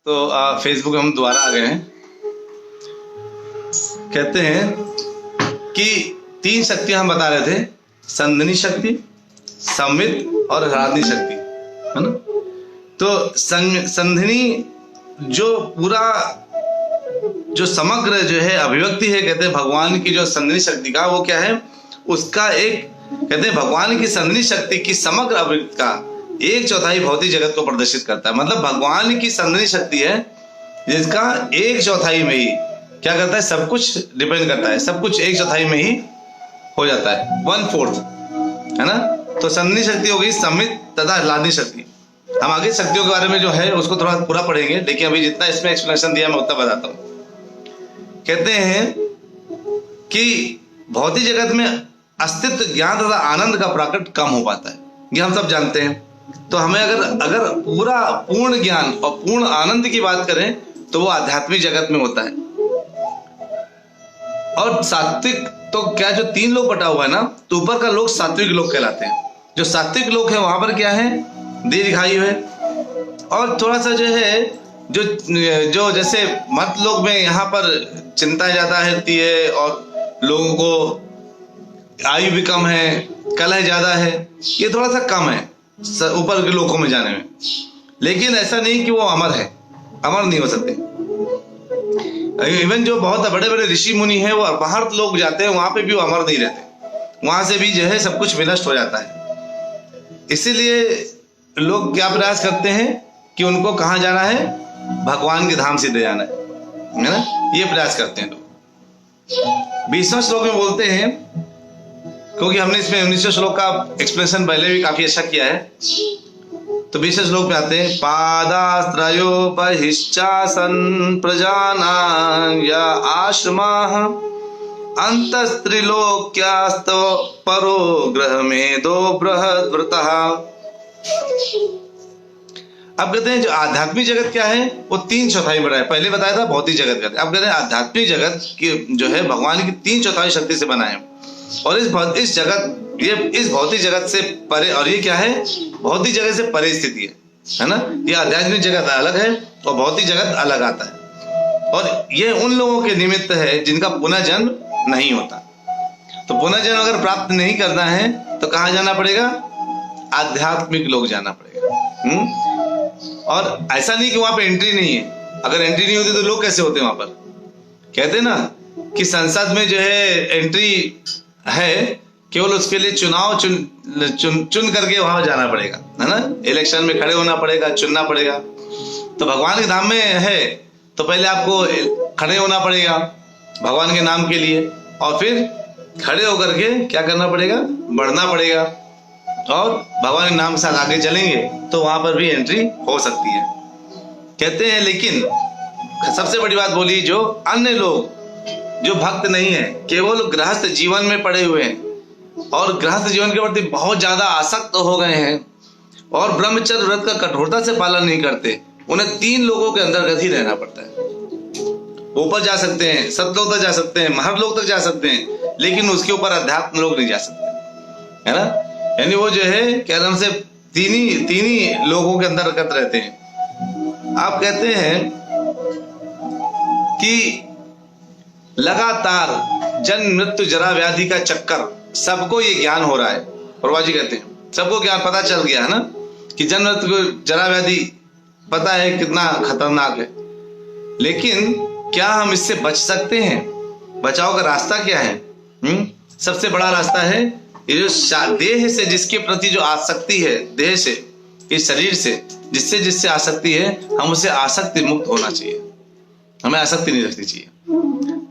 तो फेसबुक हम दोबारा आ गए हैं। कहते हैं कि 3 शक्तियां हम बता रहे थे, संधिनी शक्ति, संवित और हराधनी शक्ति, है ना। तो संधिनी जो पूरा जो समग्र जो है अभिव्यक्ति है, कहते हैं भगवान की जो संधिनी शक्ति का, वो क्या है, उसका एक कहते हैं भगवान की संधिनी शक्ति की समग्र अभिव्यक्ति का 1/4 भौतिक जगत को प्रदर्शित करता है। मतलब भगवान की संधिनी शक्ति है जिसका 1/4 में ही क्या करता है, सब कुछ डिपेंड करता है, सब कुछ 1/4 में ही हो जाता है, 1/4, है ना। तो संधिनी शक्ति हो गई, संवित तथा हलादनी शक्ति। हम आगे शक्तियों के बारे में जो है उसको थोड़ा पूरा पढ़ेंगे, लेकिन अभी जितना इसमें एक्सप्लेनेशन दिया मैं उतना बताता हूँ। कहते हैं कि भौतिक जगत में अस्तित्व, ज्ञान तथा आनंद का प्राकट कम हो पाता है, ये हम सब जानते हैं। तो हमें अगर पूरा पूर्ण ज्ञान और पूर्ण आनंद की बात करें तो वो आध्यात्मिक जगत में होता है। और सात्विक तो क्या, जो 3 लोग बटा हुआ है ना, तो ऊपर का लोग सात्विक लोग कहलाते हैं। जो सात्विक लोग है वहां पर क्या है, दीर्घायु है। और थोड़ा सा जो है जो जैसे मत लोग में यहाँ पर चिंता ज्यादा रहती है और लोगों को आयु भी कम है, कलह ज्यादा है, ये थोड़ा सा कम है ऊपर के लोगों में जाने में। लेकिन ऐसा नहीं कि वो अमर है, अमर नहीं हो सकते। इवन जो बहुत बड़े बड़े ऋषि मुनि हैं वो बाहर लोग जाते हैं, वहां पे भी वो अमर नहीं रहते, वहां से भी जो है सब कुछ विनष्ट हो जाता है। इसीलिए लोग क्या प्रयास करते हैं कि उनको कहाँ जाना है, भगवान के धाम सीधे जाना है ना, ये प्रयास करते हैं लोग। 20वें श्लोक में बोलते हैं, क्योंकि हमने इसमें 19वें श्लोक का एक्सप्लेनेशन पहले भी काफी अच्छा किया है। तो 20वें श्लोक में आते हैं, पादास्त्रयोपहिश्चासन प्रजानाय आश्रमाः अंतस्त्रिलोक्यास्तो परो ग्रहमेदो बृहद्व्रतः। अब कहते हैं जो आध्यात्मिक जगत क्या है, वो 3/4 बना है। पहले बताया था भौतिक जगत का, अब कहते हैं आध्यात्मिक जगत की जो है भगवान की 3/4 शक्ति से बना है। और इस भौतिक जगत से परे, और ये क्या है, भौतिक जगत से परे स्थिति है ना। ये आध्यात्मिक जगत अलग है और भौतिक जगत अलग आता है। और ये उन लोगों के निमित्त है जिनका पुनर्जन्म नहीं होता। तो पुनर्जन्म अगर प्राप्त नहीं करना है तो कहाँ जाना पड़ेगा, आध्यात्मिक लोग जाना पड़ेगा। और ऐसा नहीं कि वहां पे एंट्री नहीं है, अगर एंट्री नहीं होती तो लोग कैसे होते वहां पर। कहते हैं ना कि संसद में जो है एंट्री है, केवल उसके लिए चुनाव चुन करके वहां जाना पड़ेगा, है ना। इलेक्शन में खड़े होना पड़ेगा, चुनना पड़ेगा। तो भगवान के धाम में है तो पहले आपको खड़े होना पड़ेगा भगवान के नाम के लिए, और फिर खड़े होकर के क्या करना पड़ेगा, बढ़ना पड़ेगा, और भगवान के नाम के साथ आगे चलेंगे तो वहां पर भी एंट्री हो सकती है। कहते हैं, लेकिन सबसे बड़ी बात बोली, जो अन्य लोग जो भक्त नहीं है, केवल गृहस्थ जीवन में पड़े हुए हैं और गृहस्थ जीवन के प्रति बहुत ज्यादा आसक्त हो गए हैं और ब्रह्मचर्य व्रत का कठोरता से पालन नहीं करते, उन्हें 3 लोगों के अंतर्गत ही रहना पड़ता है। ऊपर जा सकते हैं, सतलोक तक जा सकते हैं, महर्लोक तक जा सकते हैं, लेकिन उसके ऊपर अध्यात्म लोग नहीं जा सकते, है ना। यानी वो जो है क्या नाम से तीन ही लोगों के अंतर्गत रहते हैं। आप कहते हैं कि लगातार जन्म मृत्यु जरा व्याधि का चक्कर, सबको ये ज्ञान हो रहा है। प्रभा जी कहते हैं सबको ज्ञान पता चल गया है ना कि जन्म मृत्यु जरा व्याधि पता है कितना खतरनाक है, लेकिन क्या हम इससे बच सकते हैं? बचाव का रास्ता क्या है? सबसे बड़ा रास्ता है ये जो देह से जिसके प्रति जो आसक्ति है, देह से, इस शरीर से जिससे आसक्ति है, हम उसे आसक्ति मुक्त होना चाहिए, हमें आसक्ति नहीं रखनी चाहिए।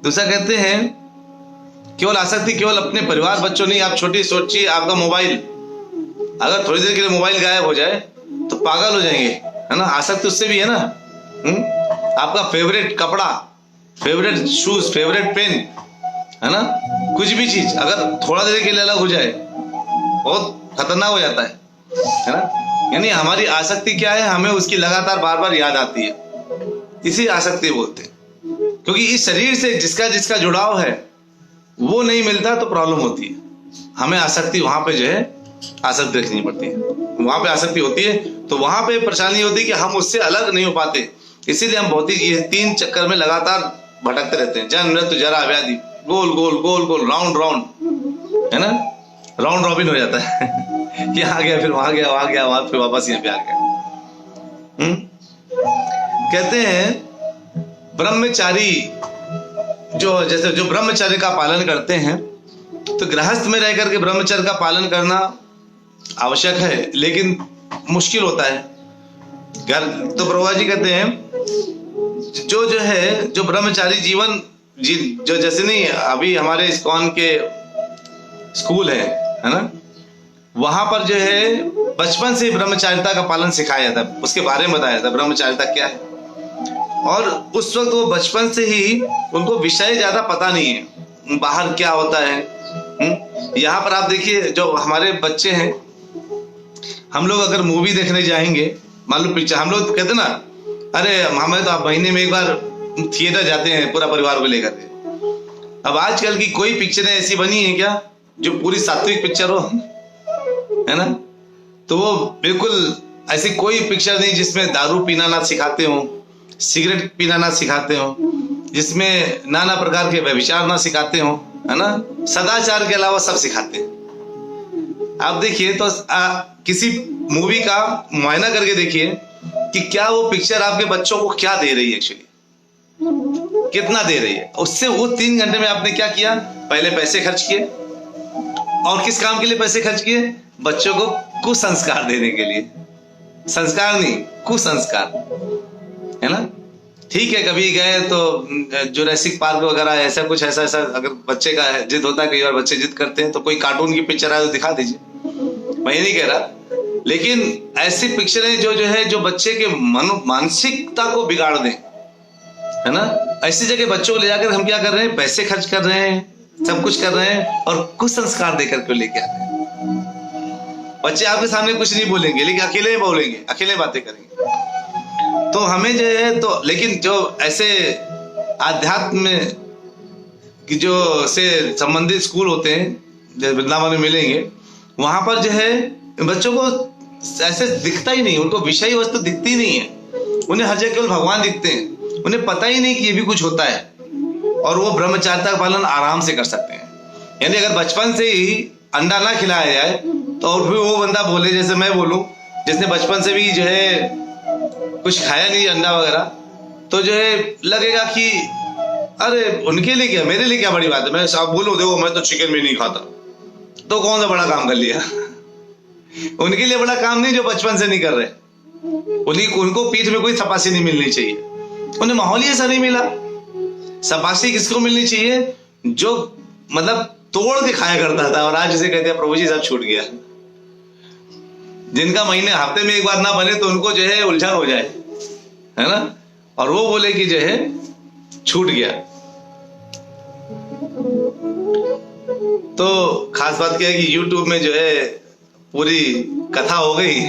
दूसरा कहते हैं, केवल आसक्ति केवल अपने परिवार बच्चों नहीं, आप छोटी सोचिए, आपका मोबाइल अगर थोड़ी देर के लिए मोबाइल गायब हो जाए तो पागल हो जाएंगे, है ना। आसक्ति उससे भी है ना। आपका फेवरेट कपड़ा, फेवरेट शूज, फेवरेट पेन, है ना, कुछ भी चीज अगर थोड़ा देर के लिए अलग हो जाए बहुत खतरनाक हो जाता है ना। यानी हमारी आसक्ति क्या है, हमें उसकी लगातार बार बार याद आती है, इसी आसक्ति बोलते हैं। क्योंकि इस शरीर से जिसका जुड़ाव है वो नहीं मिलता तो प्रॉब्लम होती है। हमें आसक्ति वहां पे जो है आसक्ति रखनी पड़ती है, वहां पे आसक्ति होती है तो वहां पे परेशानी होती है कि हम उससे अलग नहीं हो पाते। इसीलिए हम भौतिक ये 3 चक्कर में लगातार भटकते रहते हैं, जन्म मृत्यु जरा व्याधि, गोल गोल गोल गोल, राउंड राउंड, है ना, राउंड रॉबिन हो जाता है यहाँ गया फिर वहां गया, वहां गया वहां, फिर वापस यहाँ पे आ गया। कहते हैं ब्रह्मचारी जो ब्रह्मचर्य का पालन करते हैं, तो गृहस्थ में रह करके ब्रह्मचर्य का पालन करना आवश्यक है, लेकिन मुश्किल होता है। तो प्रभुपाद जी कहते हैं जो ब्रह्मचारी जीवन जो जैसे नहीं, अभी हमारे इस्कॉन के स्कूल है ना, वहां पर जो है बचपन से ब्रह्मचारिता का पालन सिखाया जाता है, उसके बारे में बताया जाता है ब्रह्मचारिता क्या है। और उस वक्त वो बचपन से ही उनको विषय ज्यादा पता नहीं है, बाहर क्या होता है। यहाँ पर आप देखिए, जो हमारे बच्चे हैं, हम लोग अगर मूवी देखने जाएंगे, मान लो पिक्चर, हम लोग कहते ना, अरे हमें तो आप महीने में एक बार थिएटर जाते हैं पूरा परिवार को लेकर के। अब आजकल की कोई पिक्चरें ऐसी बनी है क्या जो पूरी सात्विक पिक्चर हो, है ना? तो वो बिल्कुल ऐसी कोई पिक्चर नहीं जिसमें दारू पीना ना सिखाते हो, सिगरेट पीना ना सिखाते हो, जिसमें नाना प्रकार के व्यभिचार ना सिखाते हो, है ना? सदाचार के अलावा सब सिखाते हैं। आप देखिए तो किसी मूवी का मुआयना करके देखिए कि क्या वो पिक्चर आपके बच्चों को क्या दे रही है, एक्चुअली कितना दे रही है। उससे वो 3 घंटे में आपने क्या किया, पहले पैसे खर्च किए, और किस काम के लिए पैसे खर्च किए? बच्चों को कुसंस्कार देने के लिए। संस्कार नहीं, कुसंस्कार, है ना? ठीक है, कभी गए तो जुरासिक पार्क वगैरह ऐसा कुछ, ऐसा अगर बच्चे का जिद होता है, कई बार बच्चे जिद करते हैं, तो कोई कार्टून की पिक्चर आए तो दिखा दीजिए, मैं ये नहीं कह रहा, लेकिन ऐसी पिक्चरें जो बच्चे के मानसिकता को बिगाड़ दें, है ना, ऐसी जगह बच्चों को ले जाकर हम क्या कर रहे हैं, पैसे खर्च कर रहे हैं, सब कुछ कर रहे हैं, और कुसंस्कार देकर के लेके आ रहे हैं। बच्चे आपके सामने कुछ नहीं बोलेंगे, लेकिन अकेले बोलेंगे, अकेले बातें करेंगे। तो हमें जो है, तो लेकिन जो ऐसे आध्यात्म में की जो से संबंधित स्कूल होते हैं, जैसे वृंदावन में मिलेंगे, वहां पर जो है बच्चों को ऐसे दिखता ही नहीं, उनको विषय वस्तु दिखती नहीं है, उन्हें हर जगह केवल भगवान दिखते हैं, उन्हें पता ही नहीं कि ये भी कुछ होता है, और वो ब्रह्मचारिता का पालन आराम से कर सकते हैं। यानी अगर बचपन से ही अंडा ना खिलाया जाए, तो और फिर वो बंदा बोले, जैसे मैं बोलूं, जिसने बचपन से भी जो है कुछ खाया नहीं अंडा वगैरह, तो जो है लगेगा कि अरे उनके लिए क्या, मेरे लिए क्या बड़ी बात है, मैं साफ बोलूं, देखो मैं तो चिकन भी नहीं खाता, तो कौन सा बड़ा काम कर लिया उनके लिए बड़ा काम नहीं जो बचपन से नहीं कर रहे, उनको पीठ में कोई थपासी नहीं मिलनी चाहिए, उन्हें माहौल ही ऐसा नहीं मिला। सपासी किसको मिलनी चाहिए? जो मतलब तोड़ के खाया करता था, और आज जिसे कहते हैं प्रभु जी सब छूट गया। जिनका महीने हफ्ते में एक बार ना बने तो उनको जो है उलझन हो जाए, है ना, और वो बोले कि जो है छूट गया। तो खास बात क्या है कि YouTube में जो है पूरी कथा हो गई,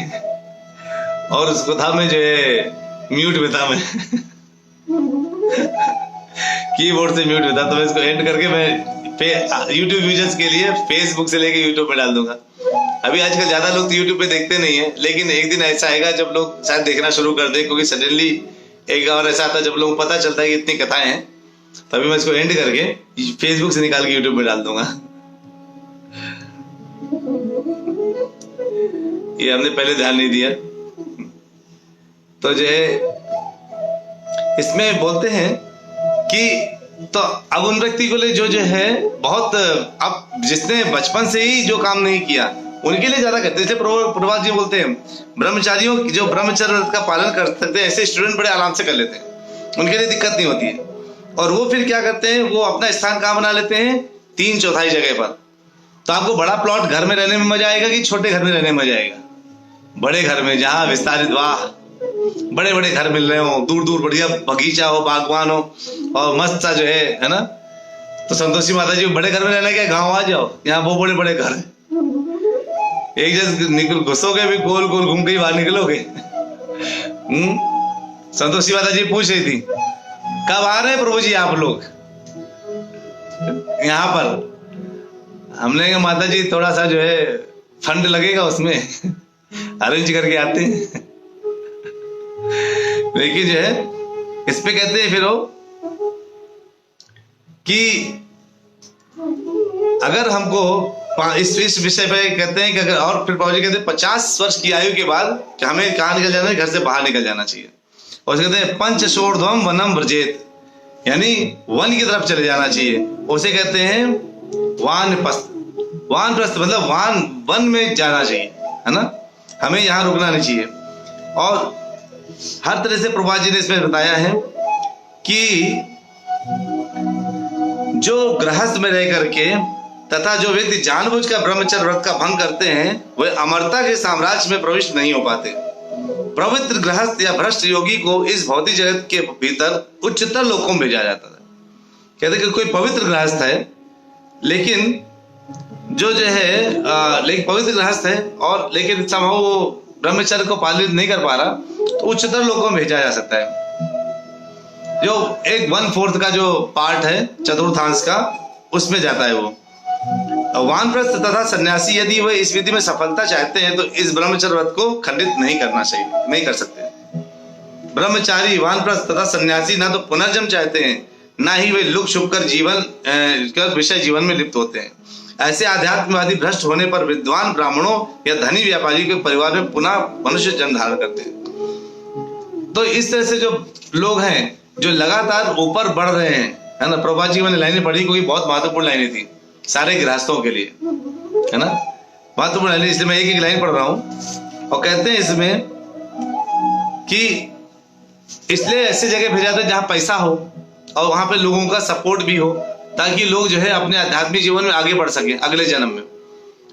और उस कथा में जो है म्यूट में था मैं कीबोर्ड से म्यूट में था, तो मैं इसको एंड करके मैं YouTube यूजर्स के लिए फेसबुक से लेके YouTube पे डाल दूंगा। अभी आजकल ज्यादा लोग तो YouTube पे देखते नहीं है, लेकिन एक दिन ऐसा आएगा जब लोग शायद देखना शुरू कर दें, क्योंकि सडनली एक बार ऐसा आता है जब लोगों को पता चलता है कि इतनी कथाएं हैं, तभी मैं इसको एंड करके फेसबुक से निकाल के YouTube पे डाल दूंगा। ये हमने पहले ध्यान नहीं दिया। तो जो है इसमें बोलते हैं कि तो अब उन व्यक्ति को लिए जो है बहुत, अब जिसने बचपन से ही जो काम नहीं किया उनके लिए ज्यादा कहते हैं। जैसे प्रभुपाद जी बोलते हैं ब्रह्मचारियों जो ब्रह्मचर्य का पालन कर सकते हैं, ऐसे स्टूडेंट बड़े आराम से कर लेते हैं, उनके लिए दिक्कत नहीं होती है। और वो फिर क्या करते हैं, वो अपना स्थान कहाँ बना लेते हैं, 3/4 जगह पर। तो आपको बड़ा प्लॉट घर में रहने में मजा आएगा कि छोटे घर में रहने में मजा आएगा? बड़े घर में, जहाँ विस्तारित, वाह, बड़े बड़े घर मिल रहे हो, दूर दूर बढ़िया बगीचा हो, बागवान हो, और मस्त सा जो है ना। तो संतोषी माता जी बड़े घर में रहना क्या, गांव आ जाओ, यहाँ वो बड़े बड़े घर है, एक जैसे घुसोगे भी गोल गोल घूम के ही बाहर निकलोगे। संतोषी माता जी पूछ रही थी कब आ रहे हैं प्रभु जी आप लोग यहाँ पर? हमने कहा माता जी थोड़ा सा जो है फंड लगेगा, उसमें अरेंज करके आते हैं। लेकिन जो है इस पे कहते हैं फिर वो कि अगर हमको इस विषय पे कहते हैं कि अगर, और फिर बाबूजी कहते हैं 50 वर्ष की आयु के बाद कि हमें कहाँ निकल जाना है, घर से बाहर निकल जाना चाहिए। और कहते हैं पंचशोर्ध्वम वनम व्रजेत, यानी वन की तरफ चले जाना चाहिए। उसे कहते हैं वानप्रस्थ। वानप्रस्थ मतलब वन में जाना चाहिए, है ना, हमें यहाँ रुकना नहीं चाहिए। और हर तरह से प्रभुपाद जी ने इसमें बताया है कि जो गृहस्थ में रह करके तथा जो व्यक्ति जानबूझकर ब्रह्मचर्य व्रत का भंग करते हैं वे अमरता के साम्राज्य में प्रविष्ट नहीं हो पाते। पवित्र गृहस्थ या भ्रष्ट योगी को इस भौतिक जगत के भीतर उच्चतर लोकों में भेजा जाता है। कहते कि कोई पवित्र गृहस्थ है लेकिन जो है लेकिन पवित्र गृहस्थ है और लेकिन समूह वो ब्रह्मचर्य को पालित नहीं कर पा रहा, तो उच्चतर लोकों में भेजा जा सकता है। जो एक 1/4 का जो पार्ट है चतुर्थांश का, उसमें जाता है वो। वानप्रस्थ तथा सन्यासी यदि वह इस विधि में सफलता चाहते हैं तो इस ब्रह्मचर्य व्रत को खंडित नहीं करना चाहिए, नहीं कर सकते। ब्रह्मचारी, वानप्रस्थ तथा सन्यासी ना तो पुनर्जन्म चाहते हैं, ना ही वे लुक छुप कर विषय जीवन में लिप्त होते हैं। ऐसे आध्यात्मवादी भ्रष्ट होने पर विद्वान ब्राह्मणों या धनी व्यापारी के परिवार में पुनः मनुष्य जन्म धारण करते हैं। तो इस तरह से जो लोग हैं जो लगातार ऊपर बढ़ रहे हैं, है ना, प्रभुपाद जी मैंने लाइनें पढ़ी क्योंकि बहुत महत्वपूर्ण लाइनें थी सारे गृहस्थों के लिए, है ना, महत्वपूर्ण लाइनें, इसलिए मैं एक एक लाइन पढ़ रहा हूं। और कहते हैं इसमें कि इसलिए ऐसी जगह भेजा जाता है जहां पैसा हो और वहां पे लोगों का सपोर्ट भी हो, ताकि लोग जो है अपने आध्यात्मिक जीवन में आगे बढ़ सके अगले जन्म में।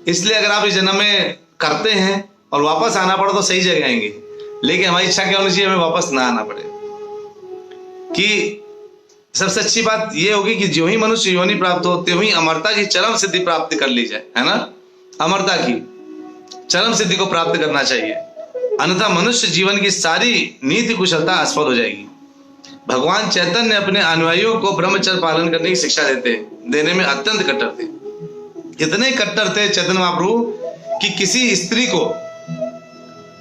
इसलिए अगर आप इस जन्म में करते हैं और वापस आना पड़े तो सही जगह आएंगे, लेकिन हमारी इच्छा क्या होनी चाहिए, हमें वापस ना आना पड़े। कि सबसे अच्छी बात यह होगी कि जो ही मनुष्य योनि प्राप्त हो त्यों ही अमरता की चरम सिद्धि प्राप्त कर ली जाए, है ना, अमरता की चरम सिद्धि को प्राप्त करना चाहिए, अन्यथा मनुष्य जीवन की सारी नीति कुशलता असफल हो जाएगी। भगवान चैतन्य अपने अनुयायियों को ब्रह्मचर्य पालन करने की शिक्षा देने में अत्यंत कट्टर थे। इतने कट्टर थे चैतन्य महाप्रभु कि किसी स्त्री को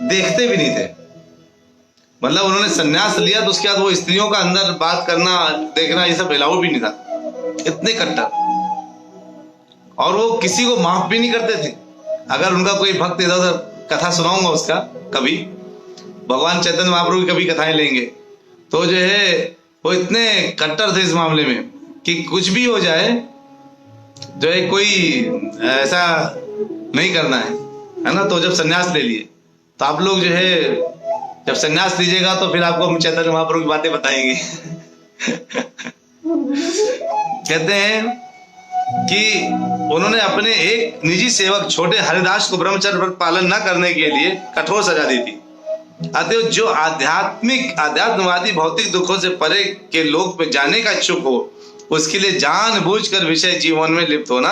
देखते भी नहीं थे। मतलब उन्होंने संन्यास लिया तो उसके बाद वो स्त्रियों का अंदर बात करना देखना ये सब अलाउ भी नहीं था, इतने कट्टर। और वो किसी को माफ भी नहीं करते थे। अगर उनका कोई भक्त इधर उधर कथा सुनाऊंगा उसका कभी, भगवान चैतन्य महाप्रभु की कभी कथाएं लेंगे, तो जो है वो इतने कट्टर थे इस मामले में कि कुछ भी हो जाए जो है कोई ऐसा नहीं करना है ना। तो जब संन्यास ले लिए तो आप लोग जो है जब संन्यास लीजिएगा तो फिर आपको हम चैतन्य महाप्रभु की बातें बताएंगे। कहते हैं कि उन्होंने अपने एक निजी सेवक छोटे हरिदास को ब्रह्मचर्य व्रत पालन न करने के लिए कठोर सजा दी थी। अतः जो आध्यात्मवादी भौतिक दुखों से परे के लोक में जाने का इच्छुक हो उसके लिए जानबूझकर विषय जीवन में लिप्त होना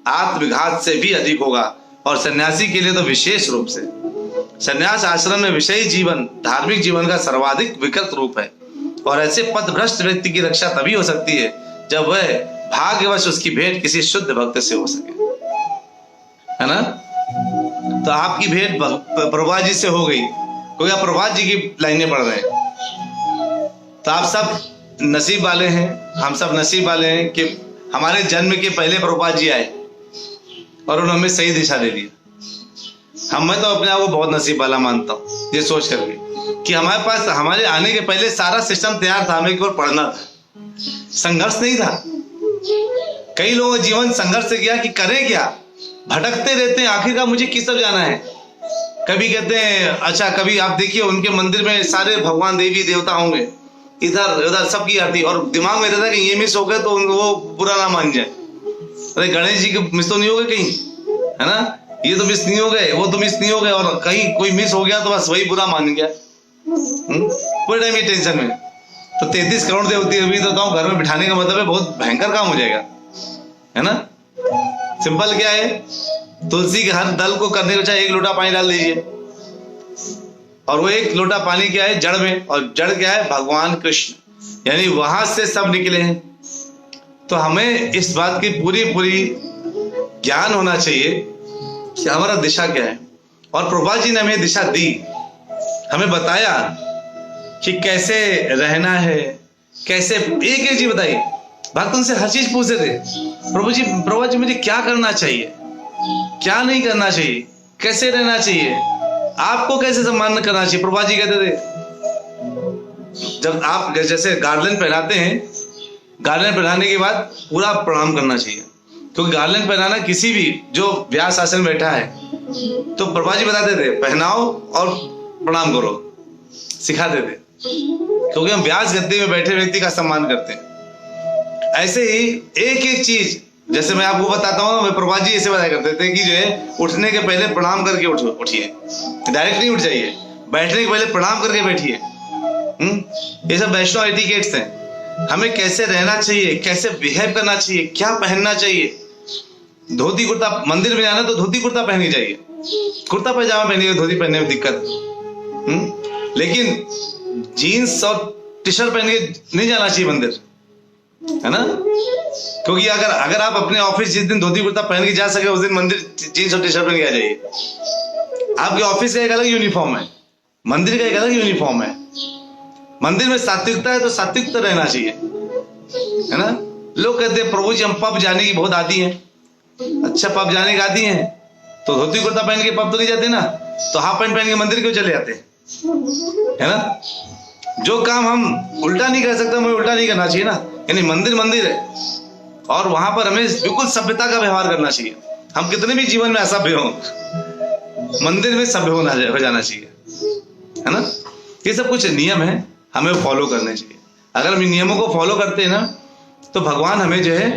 आत्मविघात से भी अधिक होगा, और सन्यासी के लिए तो विशेष रूप से। सन्यास आश्रम में विषयी जीवन धार्मिक जीवन का सर्वाधिक विकृत रूप है, और ऐसे पथभ्रष्ट व्यक्ति की रक्षा तभी हो सकती है जब वह भाग्यवश उसकी भेंट किसी शुद्ध भक्त से हो सके, है ना। तो आपकी भेंट प्रभुपाद जी से हो गई क्योंकि आप प्रभुपाद जी की लाइनें पढ़ रहे हैं, तो आप सब नसीब वाले हैं, हम सब नसीब वाले हैं कि हमारे जन्म के पहले प्रभुपाद जी आए और उन्होंने हमें सही दिशा दे दी। मैं तो अपने आप को बहुत नसीब वाला मानता हूँ ये सोच करके कि हमारे पास हमारे आने के पहले सारा सिस्टम तैयार था, हमें केवल पढ़ना था, संघर्ष नहीं था। कई लोगों का जीवन संघर्ष से गया कि करें क्या, भटकते रहते हैं, आखिरकार मुझे किस तरफ जाना है। कभी कहते हैं अच्छा, कभी आप देखिए उनके मंदिर में सारे भगवान देवी देवता होंगे, इधर उधर सबकी आरती, और दिमाग में रहता है कि ये मिस हो गए तो वो बुरा ना मान जाए। अरे गणेश जी के मिस तो नहीं हो गए कहीं, है ना, ये तो मिस नहीं हो गए, वो तो मिस नहीं हो गए, और कहीं कोई मिस हो गया तो बस वही बुरा मान गया। पूरे टाइम ये टेंशन में। तो 33 करोड़ देवती अभी तो घर में बिठाने का मतलब है बहुत भयंकर काम हो जाएगा, है ना। सिंपल क्या है, तुलसी के हर दल को करने को चाहे 1 लोटा पानी डाल दीजिए, और वो 1 लोटा पानी क्या है, जड़ में, और जड़ क्या है, भगवान कृष्ण, यानी वहां से सब निकले हैं। तो हमें इस बात की पूरी ज्ञान होना चाहिए कि हमारा दिशा क्या है। और प्रभुपाद जी ने हमें दिशा दी, हमें बताया कि कैसे रहना है, कैसे, एक एक चीज बताइए। भक्त उनसे हर चीज पूछते थे, प्रभु जी मुझे क्या करना चाहिए, क्या नहीं करना चाहिए, कैसे रहना चाहिए, आपको कैसे सम्मान करना चाहिए। प्रभु जी कहते थे, जब आप जैसे गार्लैंड पहनाते हैं, गार्लैंड पहनाने के बाद पूरा प्रणाम करना चाहिए, क्योंकि गार्लैंड पहनाना किसी भी जो व्यास आसन में बैठा है, तो प्रभु जी बताते थे पहनाओ और प्रणाम करो, सिखाते थे, क्योंकि हम व्यास गद्दी में बैठे व्यक्ति का सम्मान करते हैं। ऐसे ही एक एक चीज, जैसे मैं आपको बताता हूँ, प्रभु जी ऐसे बताया करते थे कि जो है उठने के पहले प्रणाम करके उठिए, डायरेक्ट नहीं उठ जाइए, बैठने के पहले प्रणाम करके बैठिए। ये सब वैष्णव एटिकेट्स हैं। हमें कैसे रहना चाहिए, कैसे बिहेव करना चाहिए, क्या पहनना चाहिए। धोती कुर्ता, मंदिर में जाना तो धोती कुर्ता पहननी चाहिए, कुर्ता पैजामा पहनिए, धोती पहनने में दिक्कत। लेकिन जीन्स और टी शर्ट पहन के नहीं जाना चाहिए मंदिर, है ना। क्योंकि अगर आप अपने ऑफिस जिस दिन धोती कुर्ता पहन के जा सके, उस दिन मंदिर जीन्स और टी शर्ट पहन के आ जाइए। आपके ऑफिस का एक अलग यूनिफॉर्म है, मंदिर का एक अलग यूनिफॉर्म है। मंदिर में सात्विकता है तो सात्विकता रहना चाहिए, है ना। लोग कहते हैं प्रभु जी हम पब जाने की बहुत आदी हैं। अच्छा, पब जाने की आदी हैं तो धोती कुर्ता पहन के पब तो नहीं जाते ना, तो हाफ पैंट पहन के मंदिर क्यों चले जाते हैं, है ना। जो काम हम उल्टा नहीं कर सकते, हमें उल्टा नहीं करना चाहिए ना। यानी मंदिर मंदिर है और वहां पर हमें बिल्कुल सभ्यता का व्यवहार करना चाहिए। हम कितने भी जीवन में असभ्य हो, मंदिर में सभ्य हो जाना चाहिए, है ना। ये सब कुछ नियम है, हमें फॉलो करने चाहिए। अगर हम इन नियमों को फॉलो करते हैं ना, तो भगवान हमें जो है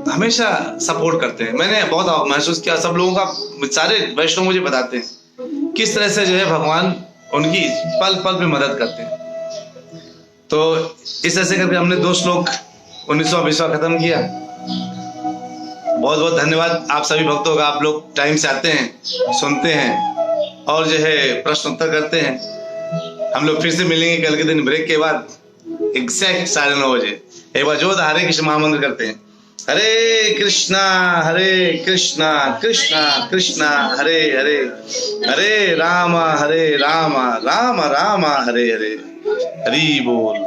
हमेशा सपोर्ट करते हैं। मैंने बहुत महसूस किया, सब लोगों का, सारे वैष्णव मुझे बताते हैं किस तरह से जो है भगवान उनकी पल पल में मदद करते हैं। तो इस तरह से करके हमने 2 श्लोक 19वां 20वां खत्म किया। बहुत बहुत धन्यवाद आप सभी भक्तों का। आप लोग टाइम से आते हैं, सुनते हैं और जो है प्रश्न उत्तर करते हैं। हम लोग फिर से मिलेंगे कल के दिन ब्रेक के बाद एग्जैक्ट 9:30 बजे। एक बार जो हरे कृष्ण महामंत्र करते हैं, हरे कृष्णा कृष्णा कृष्णा हरे हरे, हरे राम राम राम हरे हरे। हरि बोल।